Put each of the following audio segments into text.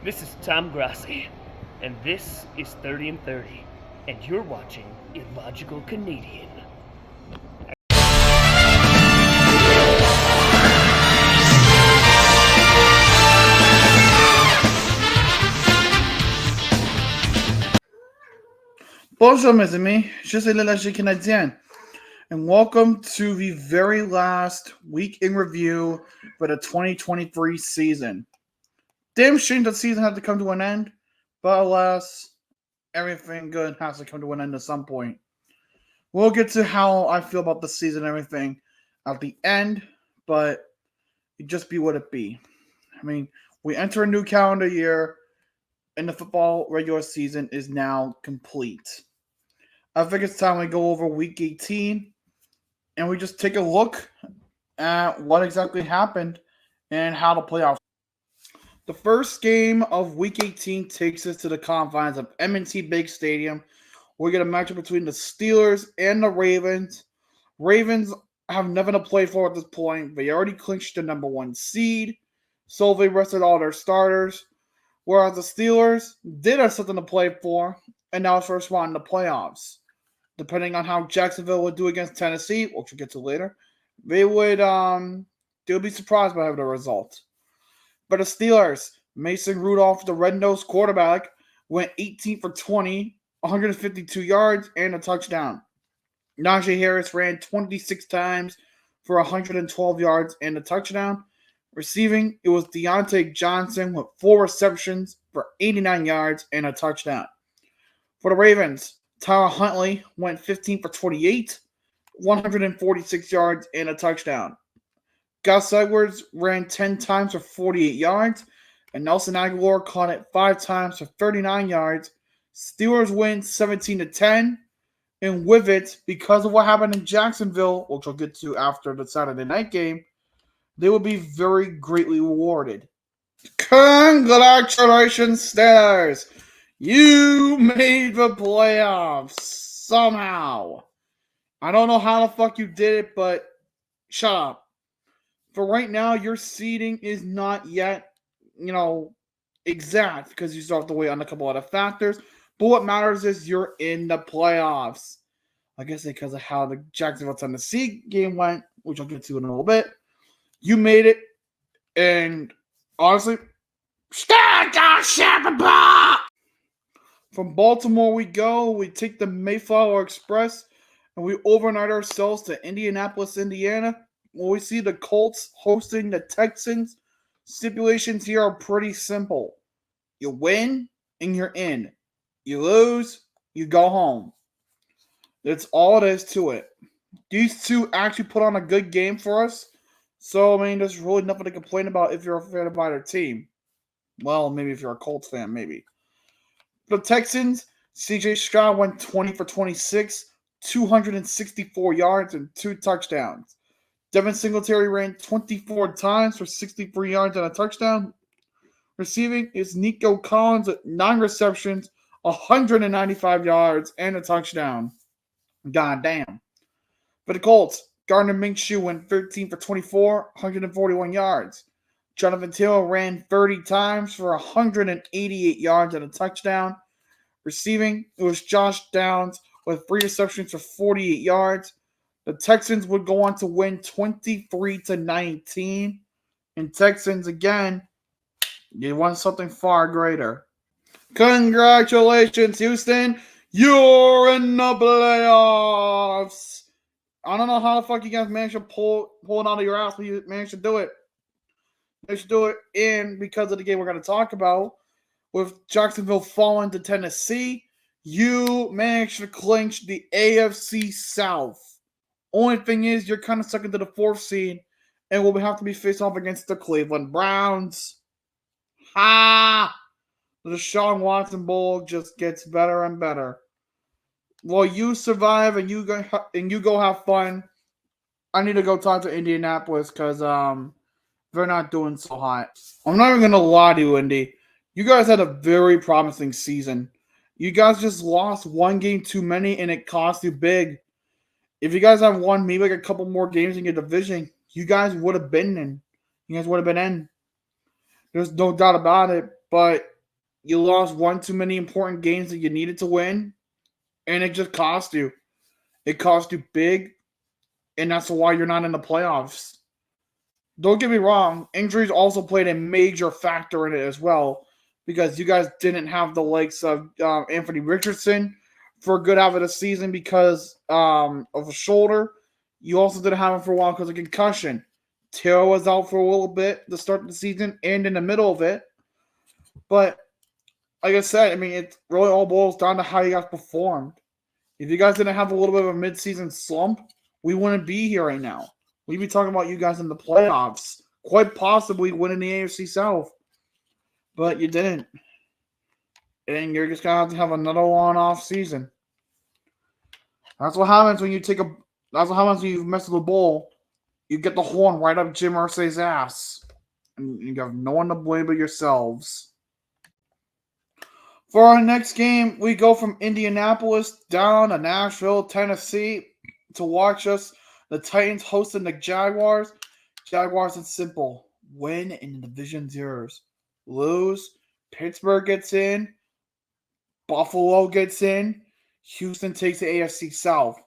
This is Tom Grassi, and this is 30 and 30, and you're watching Illogical Canadian. Bonjour mes amis, je suis l'Illogical Canadien, and welcome to the very last week in review for the 2023 season. Damn shame the season had to come to an end, but alas, everything good has to come to an end at some point. We'll get to how I feel about the season and everything at the end, but it just be what it be. I mean, we enter a new calendar year, and the football regular season is now complete. I think it's time we go over week 18 and we just take a look at what exactly happened and how the playoffs. The first game of week 18 takes us to the confines of M&T Bank Stadium. We get a matchup between the Steelers and the Ravens. Ravens have nothing to play for at this point. They already clinched the number one seed, so they rested all their starters. Whereas the Steelers did have something to play for, and now it's first spot in the playoffs. Depending on how Jacksonville would do against Tennessee, which we'll get to later, they'll be surprised by the result. But the Steelers, Mason Rudolph, the red-nosed quarterback, went 18 for 20, 152 yards, and a touchdown. Najee Harris ran 26 times for 112 yards and a touchdown. Receiving, it was Deontay Johnson with 4 receptions for 89 yards and a touchdown. For the Ravens, Tyler Huntley went 15 for 28, 146 yards, and a touchdown. Gus Edwards ran 10 times for 48 yards, and Nelson Aguilar caught it 5 times for 39 yards. Steelers win 17-10, and with it, because of what happened in Jacksonville, which we'll get to after the Saturday night game, they will be very greatly rewarded. Congratulations, Steelers! You made the playoffs somehow. I don't know how the fuck you did it, but shut up. For right now, your seeding is not yet, exact because you still have to wait on a couple other factors. But what matters is you're in the playoffs. I guess because of how the Jacksonville Tennessee game went, which I'll get to in a little bit. You made it, and honestly, from Baltimore we go. We take the Mayflower Express, and we overnight ourselves to Indianapolis, Indiana. When we see the Colts hosting the Texans, stipulations here are pretty simple. You win, and you're in. You lose, you go home. That's all it is to it. These two actually put on a good game for us. So, I mean, there's really nothing to complain about if you're a fan of either team. Well, maybe if you're a Colts fan, maybe. The Texans, CJ Stroud went 20 for 26, 264 yards, and 2 touchdowns. Devin Singletary ran 24 times for 63 yards and a touchdown. Receiving is Nico Collins at 9 receptions, 195 yards, and a touchdown. God damn. For the Colts, Gardner Minshew went 13 for 24, 141 yards. Jonathan Taylor ran 30 times for 188 yards and a touchdown. Receiving, it was Josh Downs with 3 receptions for 48 yards. The Texans would go on to win 23-19. And Texans, again, you want something far greater. Congratulations, Houston. You're in the playoffs. I don't know how the fuck you guys managed to pull it out of your ass, but you managed to do it. They should do it in because of the game we're going to talk about. With Jacksonville falling to Tennessee, you managed to clinch the AFC South. Only thing is, you're kind of stuck into the 4th seed, and we'll have to be faced off against the Cleveland Browns. Ha! The Deshaun Watson Bowl just gets better and better. While you survive and you go have fun, I need to go talk to Indianapolis because they're not doing so hot. I'm not even gonna lie to you, Indy. You guys had a very promising season. You guys just lost one game too many, and it cost you big. If you guys have won maybe like a couple more games in your division, you guys would have been in. You guys would have been in. There's no doubt about it. but you lost one too many important games that you needed to win, and it just cost you. It cost you big, and that's why you're not in the playoffs. Don't get me wrong, injuries also played a major factor in it as well, because you guys didn't have the likes of Anthony Richardson for a good half of the season because of a shoulder. You also didn't have him for a while because of concussion. Taylor was out for a little bit to start the season and in the middle of it. But like I said, I mean, it really all boils down to how you guys performed. If you guys didn't have a little bit of a midseason slump, we wouldn't be here right now. We'd be talking about you guys in the playoffs, quite possibly winning the AFC South. But you didn't. And you're just going to have another one-off season. That's what happens when you that's what happens when you mess with the bowl. You get the horn right up Jim Irsay's ass. And you have no one to blame but yourselves. For our next game, we go from Indianapolis down to Nashville, Tennessee to watch us. The Titans hosting the Jaguars. Jaguars, it's simple. Win and the division's yours. Lose, Pittsburgh gets in. Buffalo gets in. Houston takes the AFC South.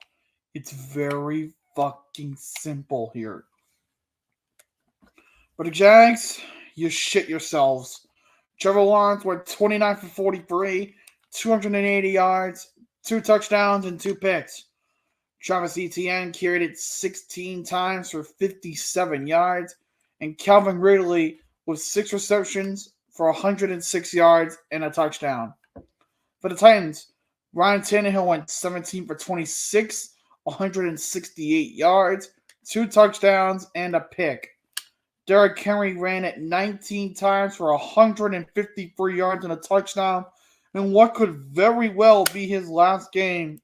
It's very fucking simple here. For the Jags, you shit yourselves. Trevor Lawrence went 29 for 43, 280 yards, 2 touchdowns, and 2 picks. Travis Etienne carried it 16 times for 57 yards, and Calvin Ridley with 6 receptions for 106 yards and a touchdown. For the Titans, Ryan Tannehill went 17 for 26, 168 yards, 2 touchdowns, and a pick. Derrick Henry ran it 19 times for 153 yards and a touchdown in what could very well be his last game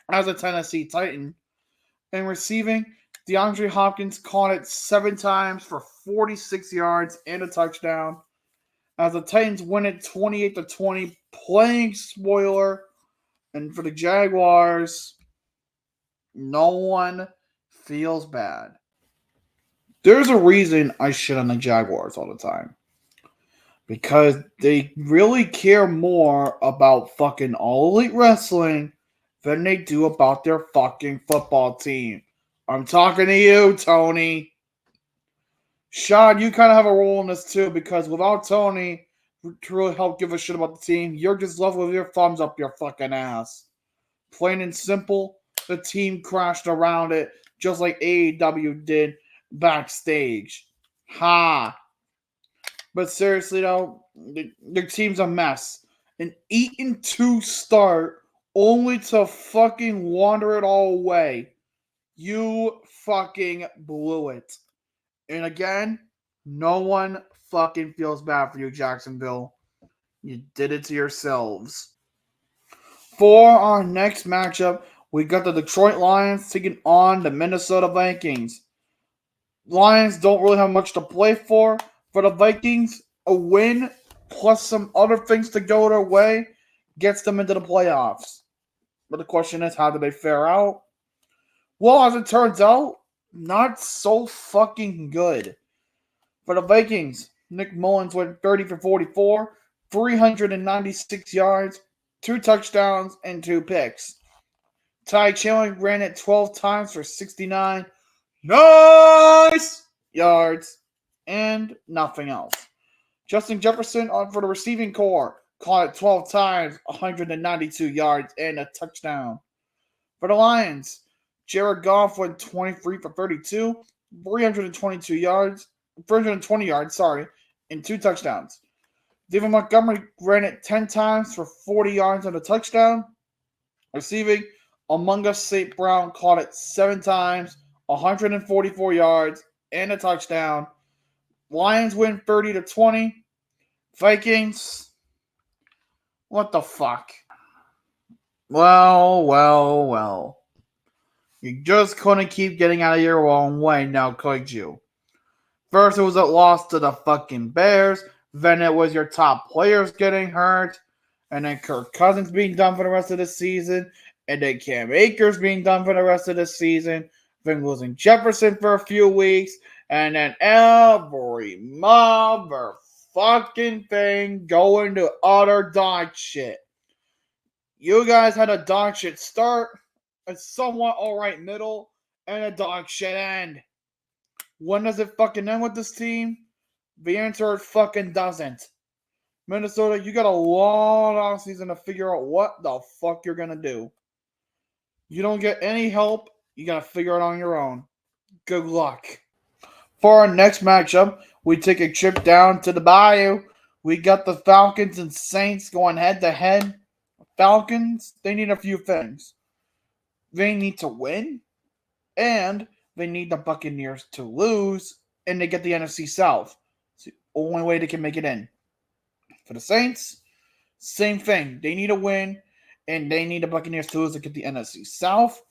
as a Tennessee Titan. In receiving, DeAndre Hopkins caught it 7 times for 46 yards and a touchdown. As the Titans win it 28-20, playing spoiler. And for the Jaguars, no one feels bad. There's a reason I shit on the Jaguars all the time. Because they really care more about fucking All Elite Wrestling than they do about their fucking football team. I'm talking to you, Tony. Sean, you kind of have a role in this too, because without Tony to really help give a shit about the team, you're just left with your thumbs up your fucking ass. Plain and simple, the team crashed around it, just like AEW did backstage. Ha! But seriously though, their team's a mess. An 8-2 start only to fucking wander it all away. You fucking blew it. And again, no one fucking feels bad for you, Jacksonville. You did it to yourselves. For our next matchup, we got the Detroit Lions taking on the Minnesota Vikings. Lions don't really have much to play for. For the Vikings, a win plus some other things to go their way gets them into the playoffs. But the question is, how do they fare out? Well, as it turns out, not so fucking good. For the Vikings, Nick Mullins went 30 for 44, 396 yards, 2 touchdowns, and 2 picks. Ty Chandler ran it 12 times for 69 nice yards and nothing else. Justin Jefferson for the receiving core caught it 12 times, 192 yards, and a touchdown. For the Lions, Jared Goff went 23 for 32, 320 yards, and 2 touchdowns. David Montgomery ran it 10 times for 40 yards and a touchdown. Receiving, Among Us St. Brown caught it 7 times, 144 yards, and a touchdown. Lions win 30-20. Vikings, what the fuck? Well. You just couldn't keep getting out of your own way now, could you? First it was a loss to the fucking Bears. Then it was your top players getting hurt. And then Kirk Cousins being done for the rest of the season. And then Cam Akers being done for the rest of the season. Then losing Jefferson for a few weeks. And then every fucking thing going to utter dog shit. You guys had a dog shit start, a somewhat alright middle, and a dog shit end. When does it fucking end with this team? The answer it fucking doesn't. Minnesota, you got a long offseason to figure out what the fuck you're gonna do. You don't get any help, you gotta figure it on your own. Good luck. For our next matchup, we take a trip down to the Bayou. We got the Falcons and Saints going head to head. Falcons, they need a few things. They need to win, and they need the Buccaneers to lose, and they get the NFC South. It's the only way they can make it in. For the Saints, same thing. They need a win, and they need the Buccaneers to lose to get the NFC South.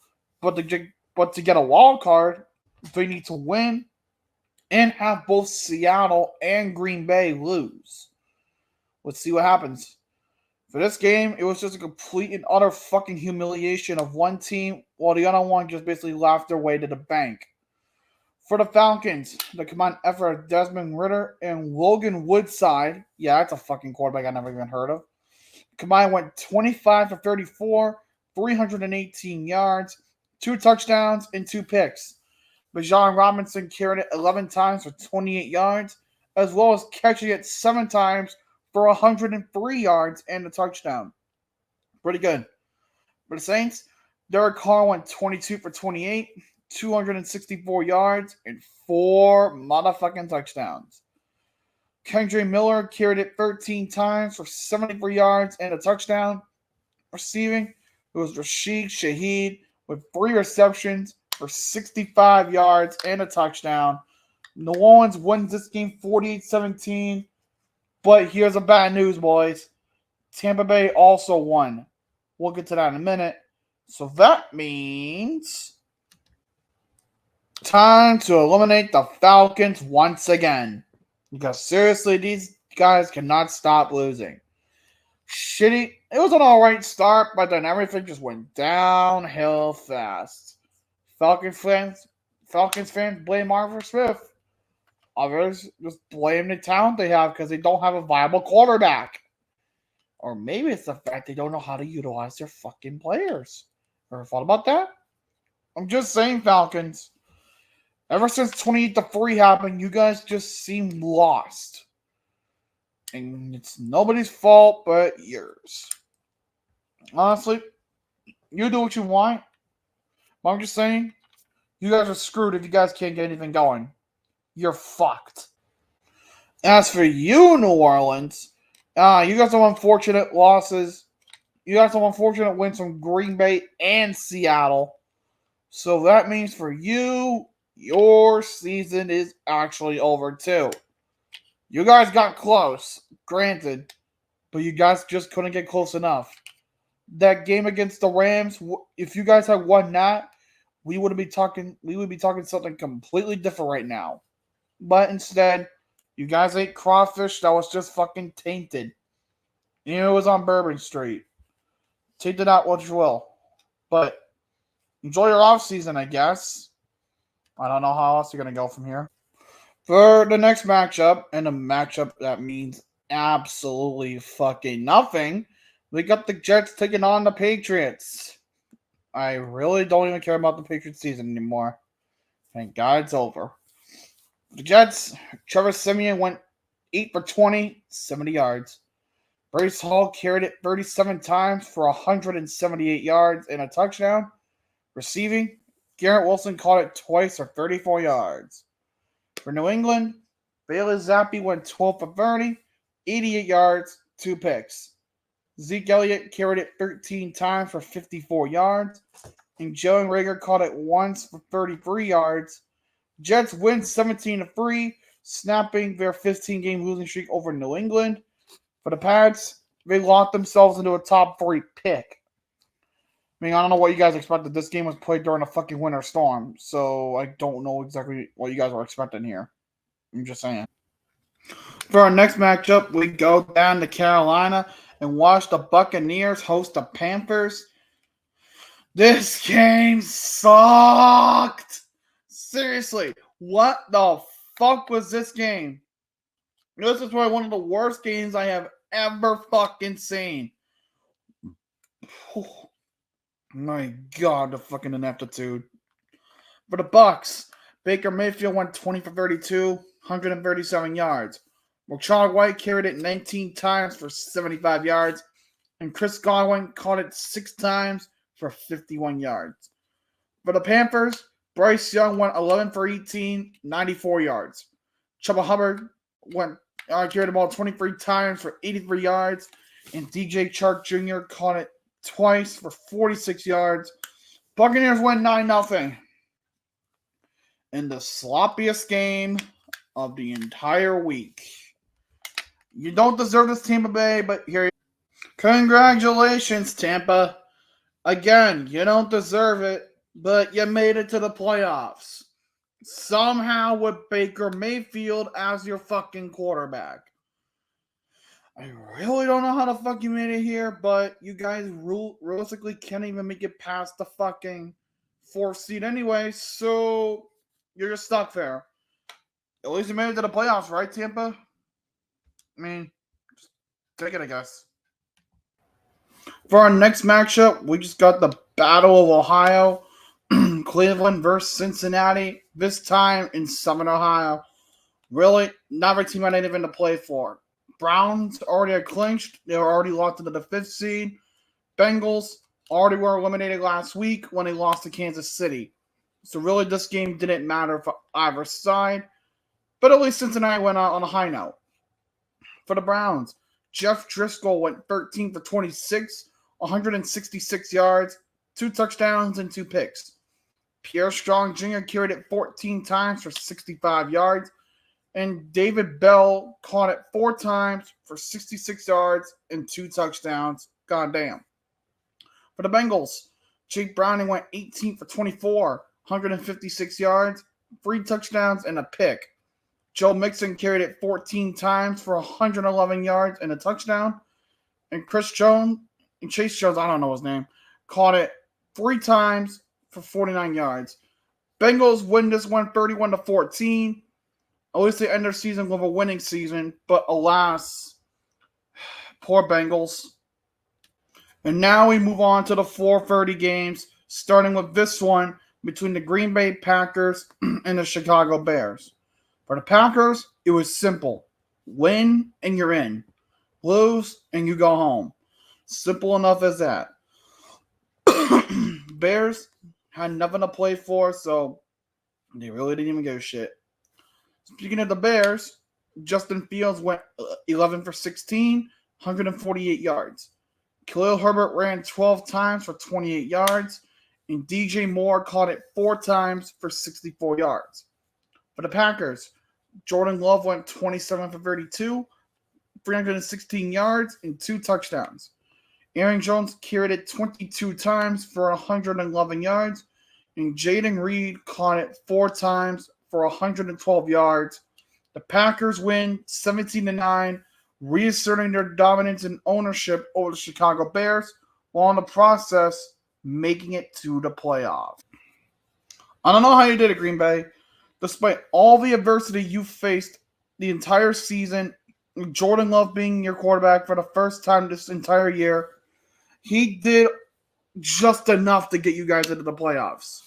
But to get a wild card, they need to win and have both Seattle and Green Bay lose. Let's see what happens. For this game, it was just a complete and utter fucking humiliation of one team, while the other one just basically laughed their way to the bank. For the Falcons, the combined effort of Desmond Ridder and Logan Woodside, yeah, that's a fucking quarterback I never even heard of, combined went 25 for 34, 318 yards, 2 touchdowns, and 2 picks. Bijan Robinson carried it 11 times for 28 yards, as well as catching it 7 times for 103 yards and a touchdown. Pretty good. For the Saints, Derek Carr went 22 for 28, 264 yards, and 4 motherfucking touchdowns. Kendre Miller carried it 13 times for 74 yards and a touchdown. Receiving, it was Rashid Shaheed with 3 receptions for 65 yards and a touchdown. New Orleans wins this game 48-17. But here's the bad news, boys. Tampa Bay also won. We'll get to that in a minute. So that means time to eliminate the Falcons once again. Because seriously, these guys cannot stop losing. Shitty. It was an alright start, but then everything just went downhill fast. Falcons fans blame Arthur Smith. Others just blame the talent they have because they don't have a viable quarterback. Or maybe it's the fact they don't know how to utilize their fucking players. Ever thought about that? I'm just saying, Falcons. Ever since 28-3 happened, you guys just seem lost. And it's nobody's fault but yours. Honestly, you do what you want. But I'm just saying, you guys are screwed if you guys can't get anything going. You're fucked. As for you, New Orleans, you got some unfortunate losses. You got some unfortunate wins from Green Bay and Seattle. So that means for you, your season is actually over too. You guys got close, granted, but you guys just couldn't get close enough. That game against the Rams, if you guys had won that, we would be talking something completely different right now. But instead, you guys ate crawfish that was just fucking tainted. You know, it was on Bourbon Street. Take it out what you will. But enjoy your off season, I guess. I don't know how else you're going to go from here. For the next matchup, and a matchup that means absolutely fucking nothing, we got the Jets taking on the Patriots. I really don't even care about the Patriots season anymore. Thank God it's over. The Jets, Trevor Siemian went 8 for 20, 70 yards. Bryce Hall carried it 37 times for 178 yards and a touchdown. Receiving, Garrett Wilson caught it twice for 34 yards. For New England, Bailey Zappi went 12 for 30, 88 yards, 2 picks. Zeke Elliott carried it 13 times for 54 yards. And Joe Rager caught it once for 33 yards. Jets win 17-3, snapping their 15-game losing streak over New England. For the Pats, they locked themselves into a top 3 pick. I mean, I don't know what you guys expected. This game was played during a fucking winter storm, so I don't know exactly what you guys were expecting here. I'm just saying. For our next matchup, we go down to Carolina and watch the Buccaneers host the Panthers. This game sucked. Seriously, what the fuck was this game? This is probably one of the worst games I have ever fucking seen. Oh, my God, the fucking ineptitude. For the Bucks, Baker Mayfield went 20 for 32, 137 yards. Rashad White carried it 19 times for 75 yards, and Chris Godwin caught it 6 times for 51 yards. For the Panthers, Bryce Young went 11 for 18, 94 yards. Chuba Hubbard carried the ball 23 times for 83 yards, and DJ Chark Jr. caught it twice for 46 yards. Buccaneers win 9-0. In the sloppiest game of the entire week. You don't deserve this, Tampa Bay, but here you go. Congratulations, Tampa. Again, you don't deserve it, but you made it to the playoffs. Somehow with Baker Mayfield as your fucking quarterback. I really don't know how the fuck you made it here, but you guys realistically can't even make it past the fucking 4th seed anyway, so you're just stuck there. At least you made it to the playoffs, right, Tampa? I mean, just take it, I guess. For our next matchup, we just got the Battle of Ohio. Cleveland versus Cincinnati. This time in Southern Ohio. Really, not a team I didn't even to play for. Browns already had clinched. They were already locked into the 5th seed. Bengals already were eliminated last week when they lost to Kansas City. So really, this game didn't matter for either side. But at least Cincinnati went out on a high note. For the Browns, Jeff Driscoll went 13 for 26, 166 yards, 2 touchdowns, and 2 picks. Pierre Strong Jr. carried it 14 times for 65 yards, and David Bell caught it 4 times for 66 yards and 2 touchdowns. Goddamn. For the Bengals, Jake Browning went 18 for 24, 156 yards, 3 touchdowns, and a pick. Joe Mixon carried it 14 times for 111 yards and a touchdown. And Chase Jones, I don't know his name, caught it 3 times for 49 yards. Bengals win this one 31-14. At least they end their season with a winning season, but alas, poor Bengals. And now we move on to the 4:30 games, starting with this one between the Green Bay Packers and the Chicago Bears. For the Packers, it was simple. Win and you're in. Lose and you go home. Simple enough as that. Bears had nothing to play for, so they really didn't even give a shit. Speaking of the Bears, Justin Fields went 11 for 16, 148 yards. Khalil Herbert ran 12 times for 28 yards, and DJ Moore caught it 4 times for 64 yards. For the Packers, Jordan Love went 27 for 32, 316 yards, and 2 touchdowns. Aaron Jones carried it 22 times for 111 yards, and Jaden Reed caught it 4 times for 112 yards. The Packers win 17-9, reasserting their dominance and ownership over the Chicago Bears, while in the process making it to the playoffs. I don't know how you did it, Green Bay. Despite all the adversity you faced the entire season, Jordan Love being your quarterback for the first time this entire year, he did just enough to get you guys into the playoffs.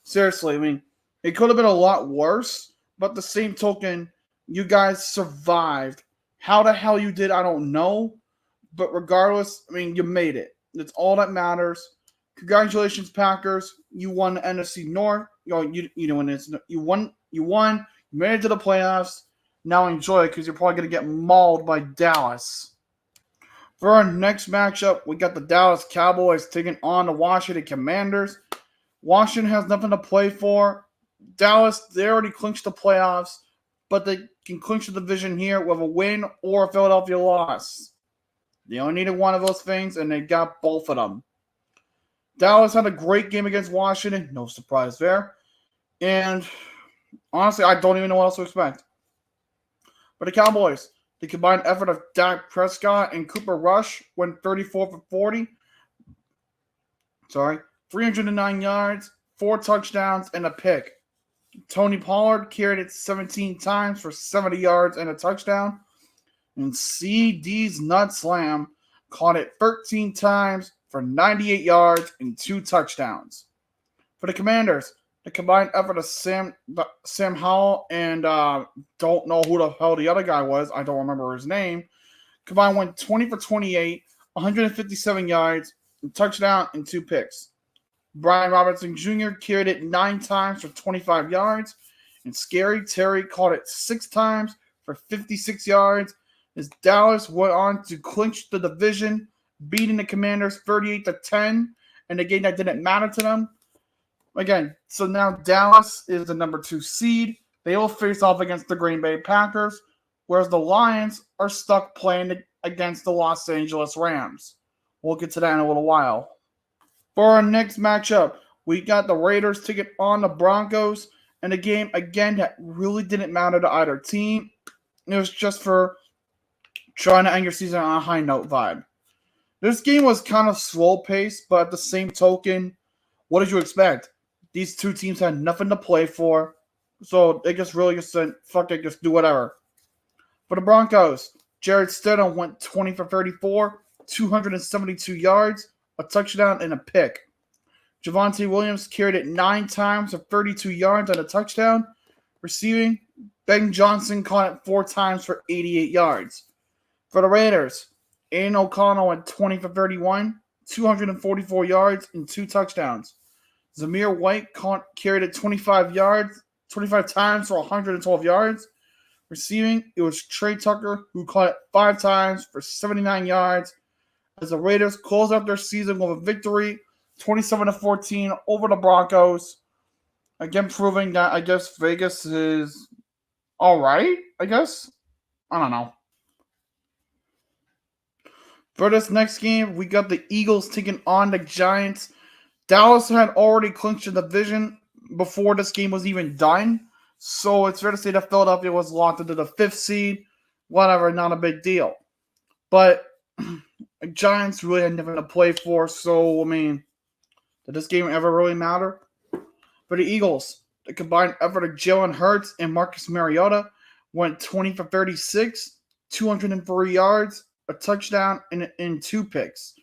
Seriously, I mean, it could have been a lot worse, but the same token, you guys survived. How the hell you did, I don't know. But regardless, I mean, you made it. That's all that matters. Congratulations, Packers. You won the NFC North. You won. You won. You made it to the playoffs. Now enjoy it because you're probably going to get mauled by Dallas. For our next matchup, we got the Dallas Cowboys taking on the Washington Commanders. Washington has nothing to play for. Dallas, they already clinched the playoffs, but they can clinch the division here with a win or a Philadelphia loss. They only needed one of those things, and they got both of them. Dallas had a great game against Washington. No surprise there. And honestly, I don't even know what else to expect. For the Cowboys, the combined effort of Dak Prescott and Cooper Rush went 34 for 40. 309 yards, 4 touchdowns, and a pick. Tony Pollard carried it 17 times for 70 yards and a touchdown. And CD's nut slam caught it 13 times for 98 yards and 2 touchdowns. For the Commanders, the combined effort of Sam Howell and don't know who the hell the other guy was. I don't remember his name. Combined went 20 for 28, 157 yards, a touchdown, and 2 picks. Brian Robinson Jr. carried it 9 times for 25 yards, and Scary Terry caught it 6 times for 56 yards, as Dallas went on to clinch the division, beating the Commanders 38-10 in a game that didn't matter to them. Again, so now Dallas is the number 2 seed. They will face off against the Green Bay Packers, whereas the Lions are stuck playing against the Los Angeles Rams. We'll get to that in a little while. For our next matchup, we got the Raiders taking on the Broncos, and a game, again, that really didn't matter to either team. It was just for trying to end your season on a high note vibe. This game was kind of slow-paced, but at the same token, what did you expect? These two teams had nothing to play for, so they just really just said, fuck it, just do whatever. For the Broncos, Jared Stidham went 20 for 34, 272 yards, a touchdown, and a pick. Javonte Williams carried it 9 times for 32 yards and a touchdown. Receiving, Ben Johnson caught it 4 times for 88 yards. For the Raiders, Aiden O'Connell went 20 for 31, 244 yards, and 2 touchdowns. Zamir White carried it 25 times for 112 yards. Receiving, it was Trey Tucker who caught it 5 times for 79 yards, as the Raiders close out their season with a victory, 27-14 over the Broncos. Again, proving that I guess Vegas is all right, I guess. I don't know. For this next game, we got the Eagles taking on the Giants. Dallas had already clinched the division before this game was even done, so it's fair to say that Philadelphia was locked into the 5th seed. Whatever, not a big deal. But Giants really had nothing to play for, so, I mean, did this game ever really matter? For the Eagles, the combined effort of Jalen Hurts and Marcus Mariota went 20 for 36, 203 yards, a touchdown, and 2 picks.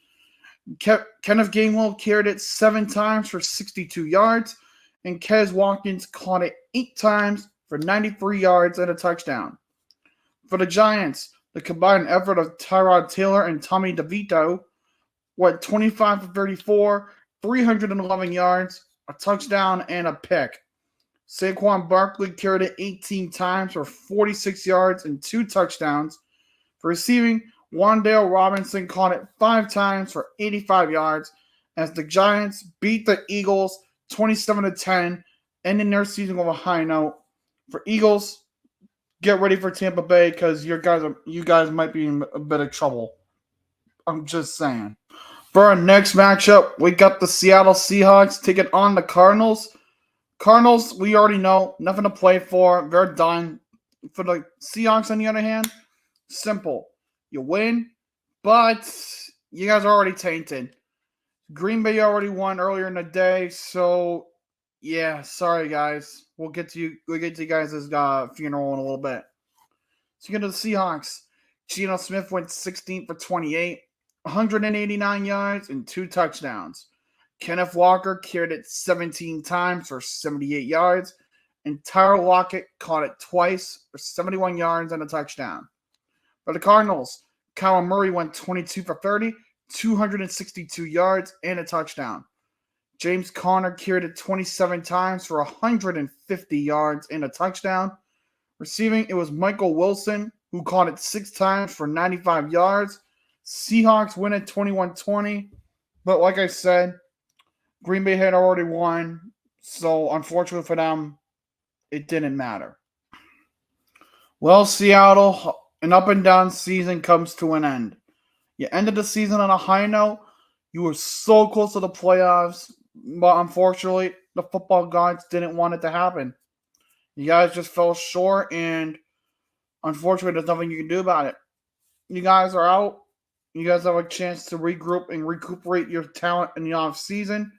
Kenneth Gainwell carried it 7 times for 62 yards, and Kez Watkins caught it 8 times for 93 yards and a touchdown. For the Giants, the combined effort of Tyrod Taylor and Tommy DeVito went 25 for 34, 311 yards, a touchdown, and a pick. Saquon Barkley carried it 18 times for 46 yards and 2 touchdowns. For receiving, Wan'Dale Robinson caught it 5 times for 85 yards, as the Giants beat the Eagles 27-10, ending their season with a high note. For Eagles, get ready for Tampa Bay because you guys might be in a bit of trouble. I'm just saying. For our next matchup, we got the Seattle Seahawks taking on the Cardinals. Cardinals, we already know, nothing to play for. They're done. For the Seahawks, on the other hand, simple. You win, but you guys are already tainted. Green Bay already won earlier in the day, so yeah, sorry guys. We'll get to you guys' funeral in a little bit. So you get to the Seahawks. Geno Smith went 16 for 28, 189 yards, and 2 touchdowns. Kenneth Walker carried it 17 times for 78 yards, and Tyler Lockett caught it twice for 71 yards and a touchdown. For the Cardinals, Kyler Murray went 22 for 30, 262 yards, and a touchdown. James Conner carried it 27 times for 150 yards and a touchdown. Receiving, it was Michael Wilson, who caught it 6 times for 95 yards. Seahawks win at 21-20. But like I said, Green Bay had already won, so unfortunately for them, it didn't matter. Well, Seattle, an up and down season comes to an end. You ended the season on a high note. You were so close to the playoffs, but unfortunately, the football gods didn't want it to happen. You guys just fell short, and unfortunately, there's nothing you can do about it. You guys are out. You guys have a chance to regroup and recuperate your talent in the off season.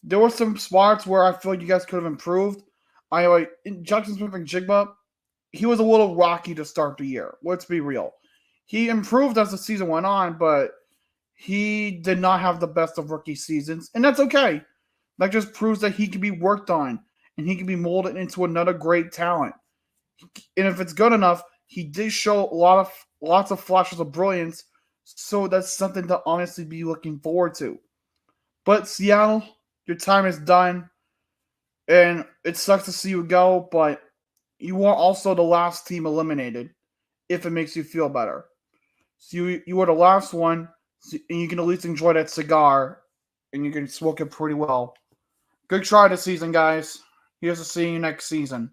There were some spots where I feel like you guys could have improved. Jackson Smith and Jigba, he was a little rocky to start the year. Let's be real. He improved as the season went on, but he did not have the best of rookie seasons, and that's okay. That just proves that he can be worked on and he can be molded into another great talent. And if it's good enough, he did show lots of flashes of brilliance, so that's something to honestly be looking forward to. But Seattle, your time is done, and it sucks to see you go, but you are also the last team eliminated, if it makes you feel better. So you were the last one, and you can at least enjoy that cigar, and you can smoke it pretty well. Good try this season, guys. Here's to see you next season.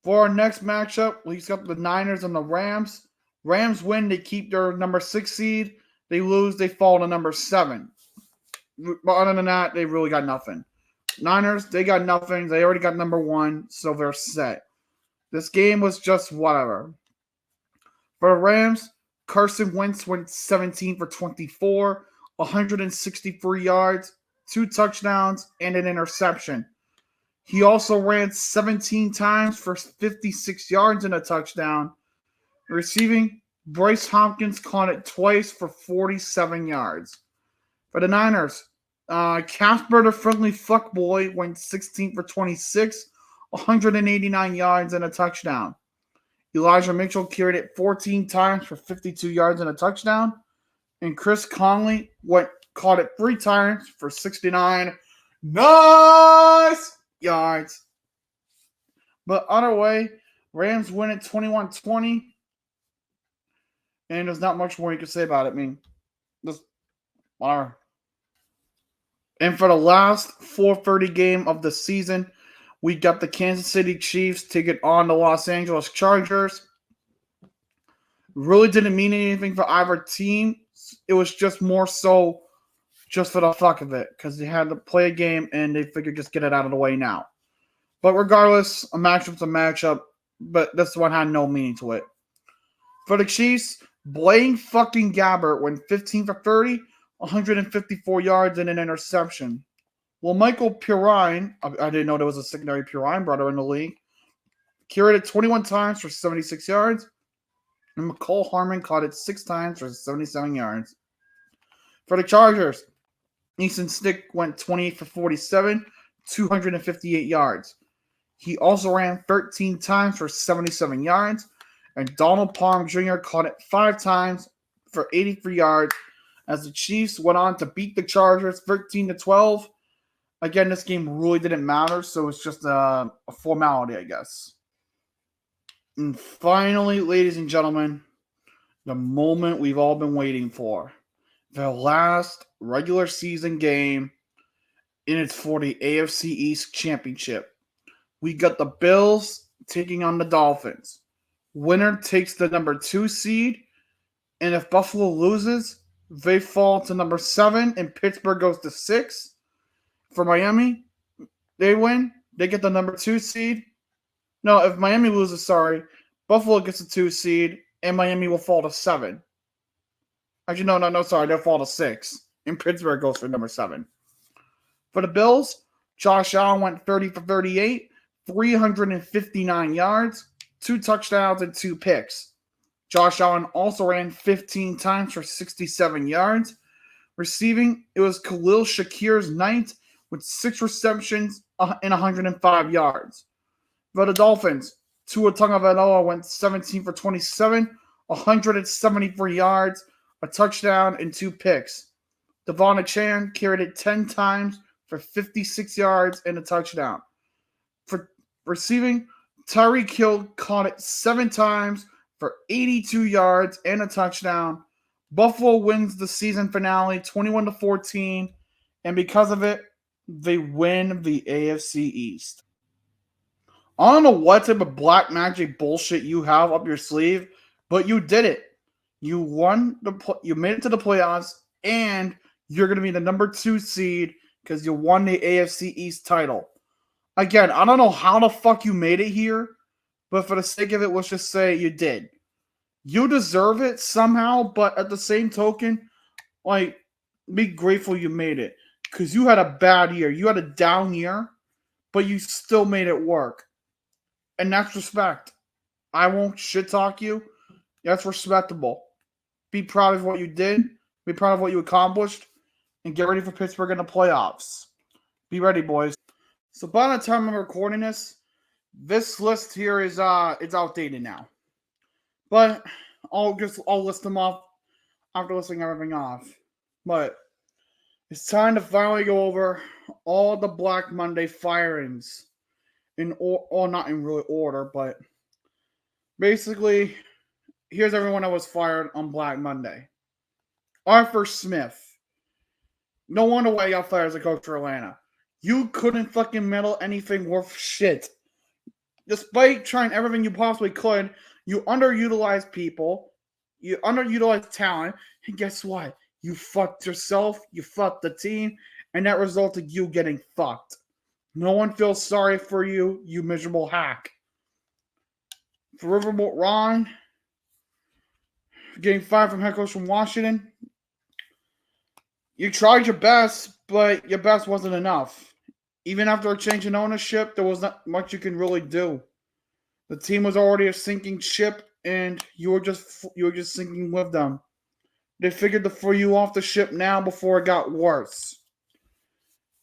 For our next matchup, we got the Niners and the Rams. Rams win, they keep their number 6 seed. They lose, they fall to number 7. But other than that, they really got nothing. Niners, they got nothing. They already got number 1, so they're set. This game was just whatever. For the Rams, Carson Wentz went 17 for 24, 163 yards, 2 touchdowns, and an interception. He also ran 17 times for 56 yards and a touchdown. Receiving, Bryce Hopkins caught it twice for 47 yards. For the Niners, Casper the Friendly Fuckboy went 16 for 26, 189 yards and a touchdown. Elijah Mitchell carried it 14 times for 52 yards and a touchdown. And Chris Conley caught it 3 times for 69 nice yards. But other way, Rams win at 21-20. And there's not much more you can say about it. I mean, just whatever. And for the last 4:30 game of the season, we got the Kansas City Chiefs taking on the Los Angeles Chargers. Really didn't mean anything for either team. It was just more so just for the fuck of it, because they had to play a game and they figured just get it out of the way now. But regardless, a matchup's a matchup, but this one had no meaning to it. For the Chiefs, Blaine fucking Gabbert went 15 for 30, 154 yards and an interception. Well, Michael Pirine, I didn't know there was a secondary Pirine brother in the league, carried it 21 times for 76 yards, and McCole Harmon caught it 6 times for 77 yards. For the Chargers, Easton Stick went 28 for 47, 258 yards. He also ran 13 times for 77 yards, and Donald Palm Jr. caught it 5 times for 83 yards as the Chiefs went on to beat the Chargers 13-12. Again, this game really didn't matter, so it's just a formality, I guess. And finally, ladies and gentlemen, the moment we've all been waiting for. The last regular season game, and it's for the AFC East Championship. We got the Bills taking on the Dolphins. Winner takes the number 2 seed, and if Buffalo loses, they fall to number 7, and Pittsburgh goes to 6. For Miami, they win. They get the number 2 seed. No, if Miami loses, Buffalo gets the 2 seed, and Miami will fall to 7. Actually, no, sorry. They'll fall to 6, and Pittsburgh goes for number 7. For the Bills, Josh Allen went 30 for 38, 359 yards, 2 touchdowns, and 2 picks. Josh Allen also ran 15 times for 67 yards. Receiving, it was Khalil Shakir's night with 6 receptions and 105 yards. For the Dolphins, Tua Tagovailoa went 17 for 27, 173 yards, a touchdown, and 2 picks. Devon Chan carried it 10 times for 56 yards and a touchdown. For receiving, Tyreek Hill caught it 7 times for 82 yards and a touchdown. Buffalo wins the season finale 21-14, and because of it, they win the AFC East. I don't know what type of black magic bullshit you have up your sleeve, but you did it. You you made it to the playoffs, and you're going to be the number 2 seed because you won the AFC East title. Again, I don't know how the fuck you made it here, but for the sake of it, let's just say you did. You deserve it somehow, but at the same token, be grateful you made it. Because you had a bad year. You had a down year, but you still made it work. And that's respect. I won't shit talk you. That's respectable. Be proud of what you did. Be proud of what you accomplished, and get ready for Pittsburgh in the playoffs. Be ready, boys. So by the time I'm recording this list here is it's outdated now. But I'll list them off after listing everything off. But it's time to finally go over all the Black Monday firings not in really order, but basically, here's everyone that was fired on Black Monday. Arthur Smith. No wonder why he got fired as a coach for Atlanta. You couldn't fucking meddle anything worth shit. Despite trying everything you possibly could, you underutilized people, you underutilized talent, and guess what? You fucked yourself, you fucked the team, and that resulted you getting fucked. No one feels sorry for you, you miserable hack. For Riverboat Ron, getting fired from head coach from Washington, you tried your best, but your best wasn't enough. Even after a change in ownership, there was not much you can really do. The team was already a sinking ship, and you were just sinking with them. They figured to throw you off the ship now before it got worse.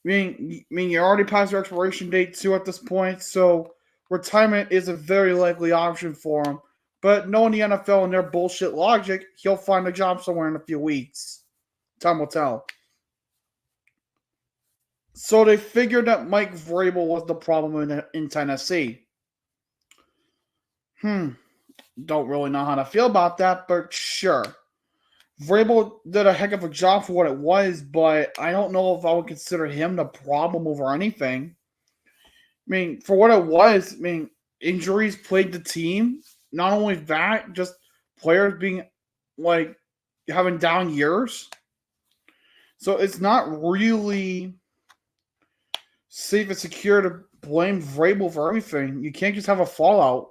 I mean, you already passed your expiration date too at this point, so retirement is a very likely option for him. But knowing the NFL and their bullshit logic, he'll find a job somewhere in a few weeks. Time will tell. So they figured that Mike Vrabel was the problem in Tennessee. Don't really know how to feel about that, but sure. Vrabel did a heck of a job for what it was, but I don't know if I would consider him the problem over anything. I mean, for what it was, injuries plagued the team. Not only that, just players being like having down years. So it's not really safe and secure to blame Vrabel for everything. You can't just have a fallout.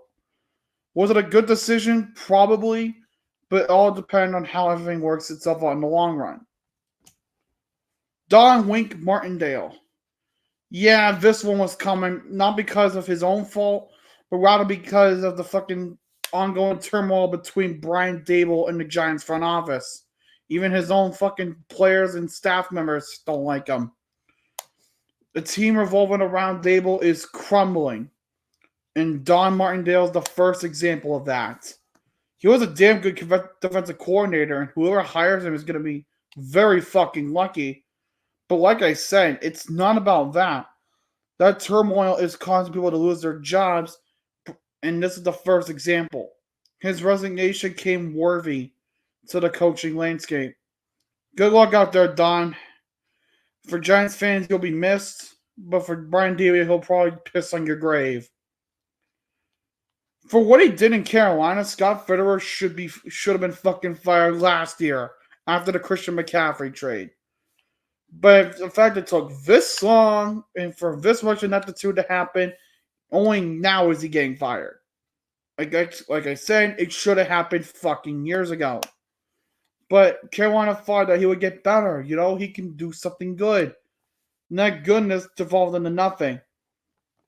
Was it a good decision? Probably. But it all depends on how everything works itself out in the long run. Don Wink Martindale. Yeah, this one was coming, not because of his own fault, but rather because of the fucking ongoing turmoil between Brian Dable and the Giants front office. Even his own fucking players and staff members don't like him. The team revolving around Dable is crumbling. And Don Martindale is the first example of that. He was a damn good defensive coordinator, and whoever hires him is going to be very fucking lucky. But like I said, it's not about that. That turmoil is causing people to lose their jobs, and this is the first example. His resignation came worthy to the coaching landscape. Good luck out there, Don. For Giants fans, you'll be missed, but for Brian Dable, he'll probably piss on your grave. For what he did in Carolina, Scott Fitterer should have been fucking fired last year after the Christian McCaffrey trade. But the fact it took this long and for this much ineptitude to happen, only now is he getting fired. Like I said, it should have happened fucking years ago. But Carolina thought that he would get better. You know, he can do something good. And that goodness devolved into nothing.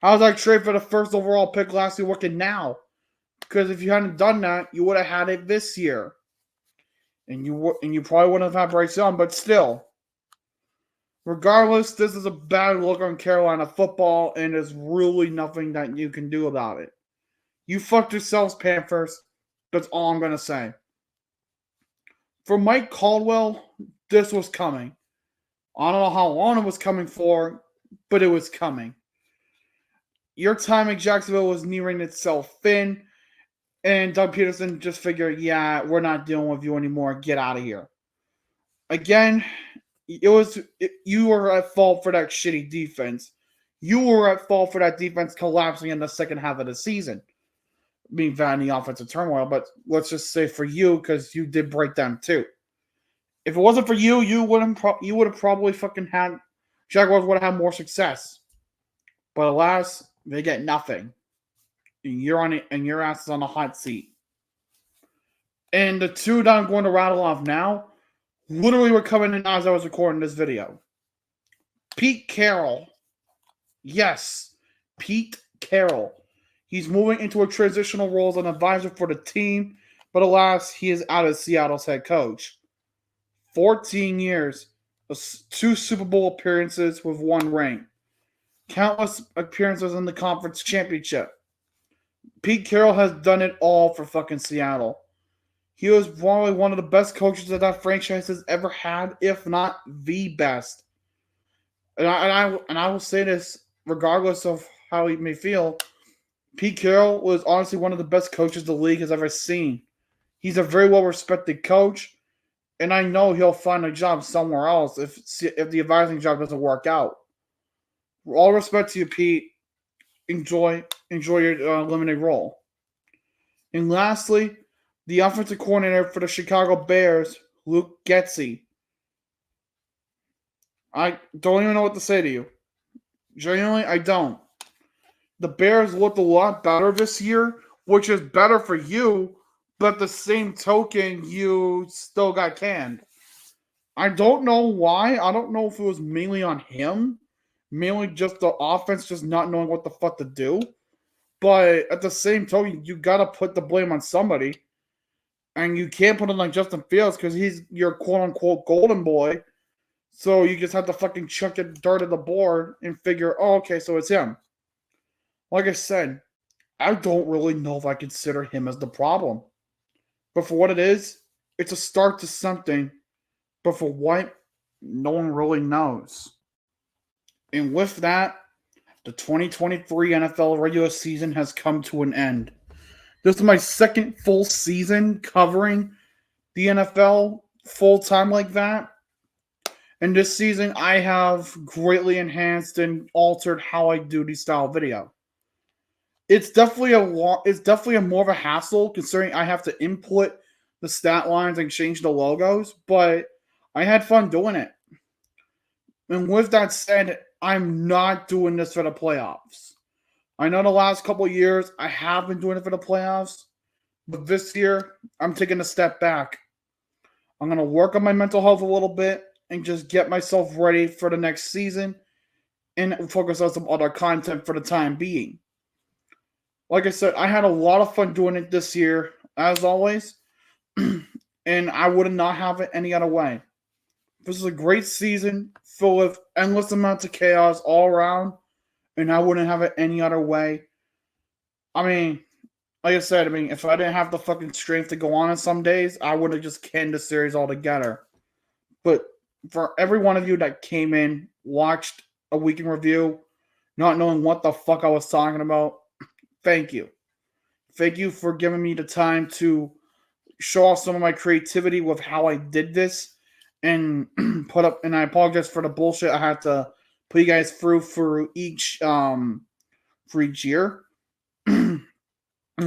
How's that trade for the first overall pick last year working now? Because if you hadn't done that, you would have had it this year. And you probably wouldn't have had Bryce Young, but still. Regardless, this is a bad look on Carolina football, and there's really nothing that you can do about it. You fucked yourselves, Panthers. That's all I'm going to say. For Mike Caldwell, this was coming. I don't know how long it was coming for, but it was coming. Your time in Jacksonville was nearing itself thin, and Doug Peterson just figured, yeah, we're not dealing with you anymore. Get out of here. Again, you were at fault for that shitty defense. You were at fault for that defense collapsing in the second half of the season. Being bad in the offensive turmoil, but let's just say for you, because you did break them too. If it wasn't for you, you would have probably fucking had Jaguars would have had more success. But alas, they get nothing. You're on it, and your ass is on the hot seat. And the two that I'm going to rattle off now, literally were coming in as I was recording this video. Pete Carroll. Yes, Pete Carroll. He's moving into a transitional role as an advisor for the team, But alas, he is out as Seattle's head coach. 14 years, 2 Super Bowl appearances with 1 ring, countless appearances in the conference championship. Pete Carroll has done it all for fucking Seattle. He was probably one of the best coaches that franchise has ever had, if not the best. And I will say this, regardless of how he may feel, Pete Carroll was honestly one of the best coaches the league has ever seen. He's a very well respected coach, and I know he'll find a job somewhere else if the advising job doesn't work out. All respect to you, Pete. Enjoy your limited role. And lastly, the offensive coordinator for the Chicago Bears, Luke Getsy. I don't even know what to say to you. Genuinely, I don't. The Bears looked a lot better this year, which is better for you, but the same token, you still got canned. I don't know why. I don't know if it was mainly on him. Mainly just the offense just not knowing what the fuck to do. But at the same token, you got to put the blame on somebody. And you can't put it on Justin Fields because he's your quote-unquote golden boy. So you just have to fucking chuck it dirt at the board and figure, oh, okay, so it's him. Like I said, I don't really know if I consider him as the problem. But for what it is, it's a start to something. But for what, no one really knows. And with that, the 2023 NFL regular season has come to an end. This is my second full season covering the NFL full time like that. And this season, I have greatly enhanced and altered how I do these style video. It's definitely a more of a hassle considering I have to input the stat lines and change the logos, but I had fun doing it. And with that said, I'm not doing this for the playoffs. I know the last couple of years I have been doing it for the playoffs, but this year I'm taking a step back. I'm going to work on my mental health a little bit and just get myself ready for the next season and focus on some other content for the time being. Like I said, I had a lot of fun doing it this year, as always, and I would not have it any other way. This is a great season full of endless amounts of chaos all around, and I wouldn't have it any other way. I mean, like I said, if I didn't have the fucking strength to go on some days, I would have just canned the series altogether. But for every one of you that came in, watched a week in review, not knowing what the fuck I was talking about, thank you. Thank you for giving me the time to show off some of my creativity with how I did this and and I apologize for the bullshit I had to put you guys through for each year.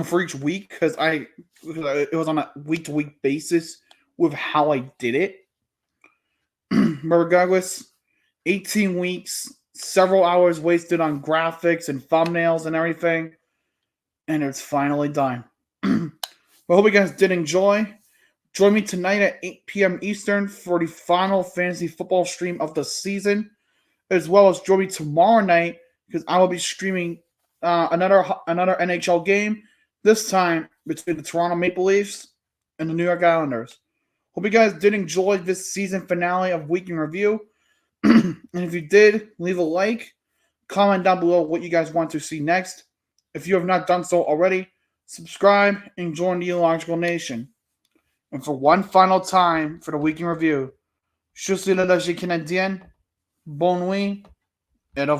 For each week because it was on a week-to-week basis with how I did it. But regardless, 18 weeks, several hours wasted on graphics and thumbnails and everything, and it's finally done. I hope you guys did enjoy. Join me tonight at 8 p.m. Eastern for the final fantasy football stream of the season, as well as join me tomorrow night because I will be streaming another NHL game. This time between the Toronto Maple Leafs and the New York Islanders. Hope you guys did enjoy this season finale of Week in Review. And if you did, leave a like. Comment down below what you guys want to see next. If you have not done so already, subscribe and join the Illogical Nation. And for one final time for the Week in Review, je suis le Logique Canadien. Bonne nuit et au revoir.